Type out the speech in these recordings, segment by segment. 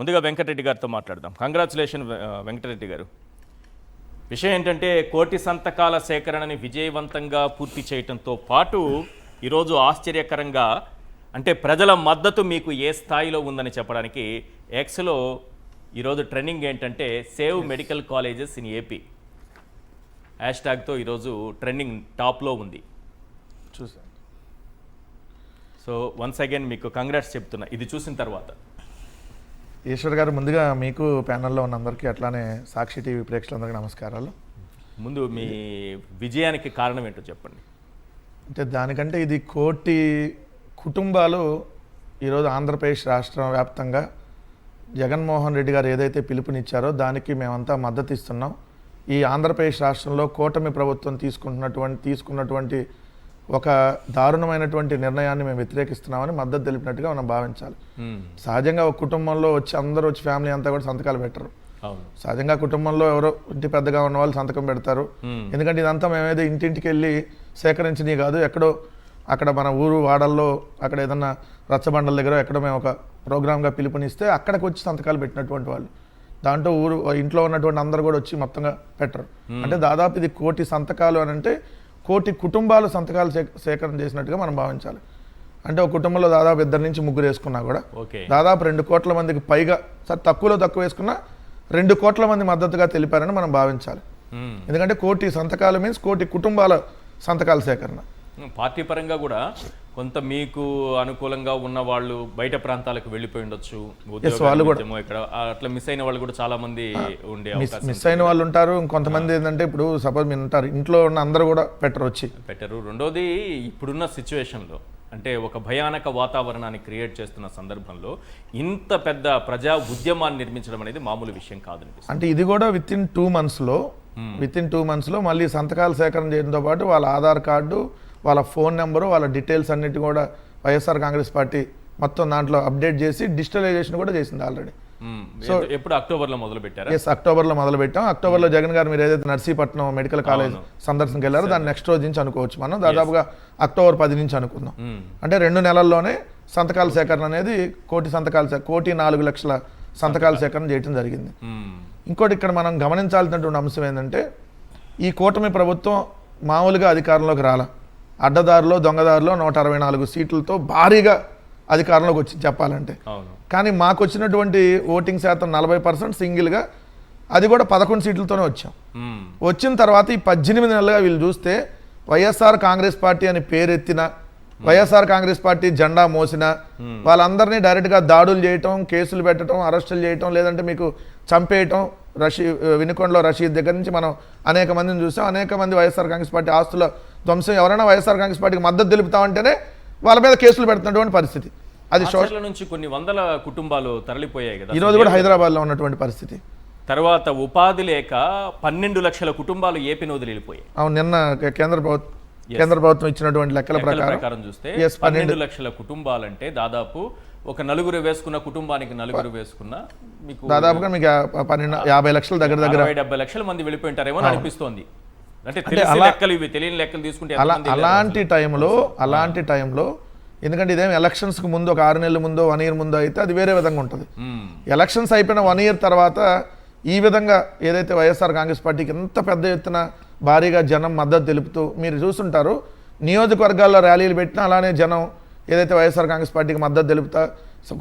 ముందుగా వెంకటరెడ్డి గారితో మాట్లాడదాం. కంగ్రాచులేషన్ వెంకటరెడ్డి గారు. విషయం ఏంటంటే కోటి సంతకాల సేకరణని విజయవంతంగా పూర్తి చేయడంతో పాటు ఈరోజు ఆశ్చర్యకరంగా అంటే ప్రజల మద్దతు మీకు ఏ స్థాయిలో ఉందని చెప్పడానికి ఎక్స్లో ఈరోజు ట్రెండింగ్ ఏంటంటే save medical colleges in AP హ్యాష్ ట్యాగ్తో ఈరోజు ట్రెండింగ్ టాప్లో ఉంది. చూసాను. సో వన్స్ అగైన్ మీకు కంగ్రాట్స్ చెప్తున్నా ఇది చూసిన తర్వాత. ఈశ్వర్ గారు, ముందుగా మీకు ప్యానల్లో ఉన్న అందరికీ అట్లానే సాక్షి టీవీ ప్రేక్షకులందరికీ నమస్కారాలు. ముందు మీ విజయానికి కారణం ఏంటో చెప్పండి. అంటే దానికంటే ఇది కోటి కుటుంబాలు ఈరోజు ఆంధ్రప్రదేశ్ రాష్ట్రం వ్యాప్తంగా జగన్మోహన్ రెడ్డి గారు ఏదైతే పిలుపునిచ్చారో దానికి మేమంతా మద్దతు ఇస్తున్నాం. ఈ ఆంధ్రప్రదేశ్ రాష్ట్రంలో కూటమి ప్రభుత్వం తీసుకున్నటువంటి ఒక దారుణమైనటువంటి నిర్ణయాన్ని మేము వ్యతిరేకిస్తున్నామని మద్దతు తెలిపినట్టుగా మనం భావించాలి. సహజంగా ఒక కుటుంబంలో వచ్చి అందరూ వచ్చి ఫ్యామిలీ అంతా కూడా సంతకాలు పెట్టరు. సహజంగా కుటుంబంలో ఎవరో ఇంటి పెద్దగా ఉన్న వాళ్ళు సంతకం పెడతారు. ఎందుకంటే ఇదంతా మేమేదో ఇంటింటికి వెళ్ళి సేకరించినవి కాదు. ఎక్కడో అక్కడ మన ఊరు వాడల్లో అక్కడ ఏదన్నా రచ్చబండల దగ్గర ఎక్కడో మేము ఒక ప్రోగ్రామ్గా పిలుపునిస్తే అక్కడికి వచ్చి సంతకాలు పెట్టినటువంటి వాళ్ళు. దాంట్లో ఇంట్లో ఉన్నటువంటి అందరూ కూడా వచ్చి మొత్తంగా పెట్టరు. అంటే దాదాపు ఇది కోటి సంతకాలు అని అంటే కోటి కుటుంబాలు సంతకాలు సేకరణ చేసినట్టుగా మనం భావించాలి. అంటే ఒక కుటుంబంలో దాదాపు 2 నుంచి 3 వేసుకున్నా కూడా దాదాపు 2 కోట్ల మందికి పైగా, సార్ తక్కువలో తక్కువ వేసుకున్నా 2 కోట్ల మంది మద్దతుగా తెలిపారని మనం భావించాలి. ఎందుకంటే కోటి సంతకాలు మీన్స్ కోటి కుటుంబాల సంతకాల సేకరణ. పార్టీ పరంగా కూడా కొంత మీకు అనుకూలంగా ఉన్న వాళ్ళు బయట ప్రాంతాలకు వెళ్ళిపోయి ఉండొచ్చు, ఇక్కడ అట్లా మిస్ అయిన వాళ్ళు కూడా చాలా మంది ఉండే మిస్ అయిన వాళ్ళు ఉంటారు. కొంతమంది ఏంటంటే ఇప్పుడు సపోజ్ మీరు ఉంటారు ఇంట్లో ఉన్న అందరూ కూడా పెట్టరు. రెండోది ఇప్పుడున్న సిచ్యువేషన్లో అంటే ఒక భయానక వాతావరణాన్ని క్రియేట్ చేస్తున్న సందర్భంలో ఇంత పెద్ద ప్రజా ఉద్యమాన్ని నిర్మించడం అనేది మామూలు విషయం కాదు. అంటే ఇది కూడా విత్ ఇన్ 2 మంత్స్లో మళ్ళీ సంతకాల సేకరణ చేయడంతో పాటు వాళ్ళ ఆధార్ కార్డు, వాళ్ళ ఫోన్ నెంబరు, వాళ్ళ డీటెయిల్స్ అన్నిటి కూడా వైఎస్ఆర్ కాంగ్రెస్ పార్టీ మొత్తం దాంట్లో అప్డేట్ చేసి డిజిటలైజేషన్ కూడా చేసింది ఆల్రెడీ. సో ఎప్పుడు అక్టోబర్లో మొదలు పెట్టారు? ఎస్, అక్టోబర్లో మొదలు పెట్టాం. అక్టోబర్లో జగన్ గారు మీరు ఏదైతే నర్సీపట్నం మెడికల్ కాలేజ్ సందర్శనకి వెళ్ళారో దాన్ని నెక్స్ట్ రోజు నుంచి అనుకోవచ్చు. మనం దాదాపుగా అక్టోబర్ 10 నుంచి అనుకుందాం. అంటే 2 నెలల్లోనే సంతకాల సేకరణ అనేది కోటి 4 లక్షల సంతకాల సేకరణ చేయడం జరిగింది. ఇంకోటి ఇక్కడ మనం గమనించాల్సినటువంటి అంశం ఏంటంటే ఈ కూటమి ప్రభుత్వం మామూలుగా అధికారంలోకి రాలా, అడ్డదారిలో దొంగదారిలో 164 సీట్లతో భారీగా అధికారంలోకి వచ్చి చెప్పాలంటే. కానీ మాకు వచ్చినటువంటి ఓటింగ్ శాతం 40% సింగిల్గా, అది కూడా 11 సీట్లతోనే వచ్చాం. వచ్చిన తర్వాత ఈ 18 నెలలుగా వీళ్ళు చూస్తే వైఎస్ఆర్ కాంగ్రెస్ పార్టీ అని పేరెత్తిన, వైఎస్ఆర్ కాంగ్రెస్ పార్టీ జెండా మోసిన వాళ్ళందరినీ డైరెక్ట్గా దాడులు చేయటం, కేసులు పెట్టడం, అరెస్టులు చేయటం, లేదంటే మీకు చంపేయటం. వినుకొండలో రషీద్ దగ్గర నుంచి మనం అనేక మందిని చూసాం. అనేక మంది వైఎస్ఆర్ కాంగ్రెస్ పార్టీ ఆస్తుల ధ్వంసం, ఎవరైనా వైఎస్ఆర్ కాంగ్రెస్ పార్టీకి మద్దతు తెలుపుతామంటేనే వాళ్ళ మీద కేసులు పెడుతున్నటువంటి పరిస్థితి. అది సోషల్ నుంచి కొన్ని వందల కుటుంబాలు తరలిపోయాయి కదా. ఈరోజు కూడా హైదరాబాద్లో ఉన్నటువంటి పరిస్థితి. తర్వాత ఉపాధి లేక 12 లక్షల కుటుంబాలు ఏపీని వదిలిపోయాయి. అవును, నిన్న కేంద్ర ప్రభుత్వం ఇచ్చినటువంటి లెక్కల ప్రకారం చూస్తే 12 లక్షల కుటుంబాలంటే దాదాపు ఒక 4 వేసుకున్న కుటుంబానికి 4 వేసుకున్న మీకు దాదాపుగా మీకు 50 లక్షల దగ్గర 70 లక్షల మంది వెళ్ళిపోయింటారేమో అనిపిస్తోంది. అంటే లెక్కలు ఇవి తెలియని లెక్కలు తీసుకుంటే అలాంటి టైంలో ఎందుకంటే ఇదేం ఎలక్షన్స్కి ముందు ఒక 6 నెలల ముందో 1 ఇయర్ ముందో అయితే అది వేరే విధంగా ఉంటుంది. ఎలక్షన్స్ అయిపోయిన 1 ఇయర్ తర్వాత ఈ విధంగా ఏదైతే వైఎస్ఆర్ కాంగ్రెస్ పార్టీకి ఎంత పెద్ద ఎత్తున భారీగా జనం మద్దతు తెలుపుతూ మీరు చూస్తుంటారు. నియోజకవర్గాల్లో ర్యాలీలు పెట్టినా అలానే జనం ఏదైతే వైఎస్ఆర్ కాంగ్రెస్ పార్టీకి మద్దతు తెలుపుతా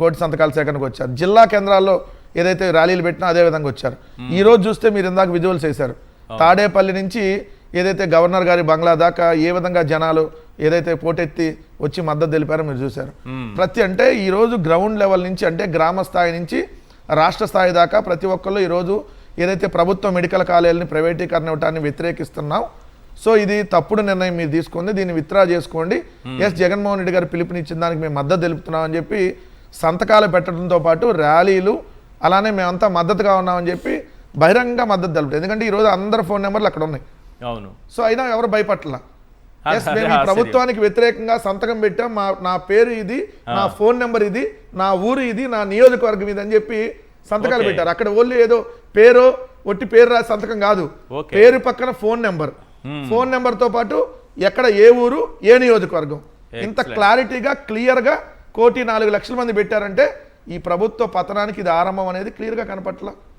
కోటి సంతకాల సేకరణకు వచ్చారు. జిల్లా కేంద్రాల్లో ఏదైతే ర్యాలీలు పెట్టినా అదే విధంగా వచ్చారు. ఈ రోజు చూస్తే మీరు ఇందాక విజువల్స్ వేశారు. తాడేపల్లి నుంచి ఏదైతే గవర్నర్ గారి బంగ్లా దాకా ఏ విధంగా జనాలు ఏదైతే పోటెత్తి వచ్చి మద్దతు తెలిపారో మీరు చూశారు. అంటే ఈరోజు గ్రౌండ్ లెవెల్ నుంచి అంటే గ్రామ స్థాయి నుంచి రాష్ట్ర స్థాయి దాకా ప్రతి ఒక్కళ్ళు ఈరోజు ఏదైతే ప్రభుత్వ మెడికల్ కాలేజీని ప్రైవేటీకరణ ఇవ్వటాన్ని వ్యతిరేకిస్తున్నాం. సో ఇది తప్పుడు నిర్ణయం మీరు తీసుకుంది, దీన్ని విత్డ్రా చేసుకోండి. జగన్మోహన్ రెడ్డి గారు పిలుపునిచ్చిన దానికి మేము మద్దతు తెలుపుతున్నాం అని చెప్పి సంతకాలు పెట్టడంతో పాటు ర్యాలీలు అలానే మేమంతా మద్దతుగా ఉన్నామని చెప్పి బహిరంగ మద్దతు తెలుపుతారు. ఎందుకంటే ఈరోజు అందరి ఫోన్ నెంబర్లు అక్కడ ఉన్నాయి. అవును. సో అయినా ఎవరు భయపట్ల. మేము ఈ ప్రభుత్వానికి వ్యతిరేకంగా సంతకం పెట్టాం, నా పేరు ఇది, నా ఫోన్ నెంబర్ ఇది, నా ఊరు ఇది, నా నియోజకవర్గం ఇది అని చెప్పి సంతకాలు పెట్టారు. అక్కడ ఓన్లీ ఏదో ఒట్టి పేరు రాసి సంతకం కాదు, పేరు పక్కన ఫోన్ నెంబర్తో పాటు ఎక్కడ ఏ ఊరు ఏ నియోజకవర్గం ఇంత క్లారిటీగా క్లియర్గా 1.4 లక్షల మంది పెట్టారంటే ఈ ప్రభుత్వ పతనానికి ఇది ఆరంభం అనేది క్లియర్గా కనపట్ల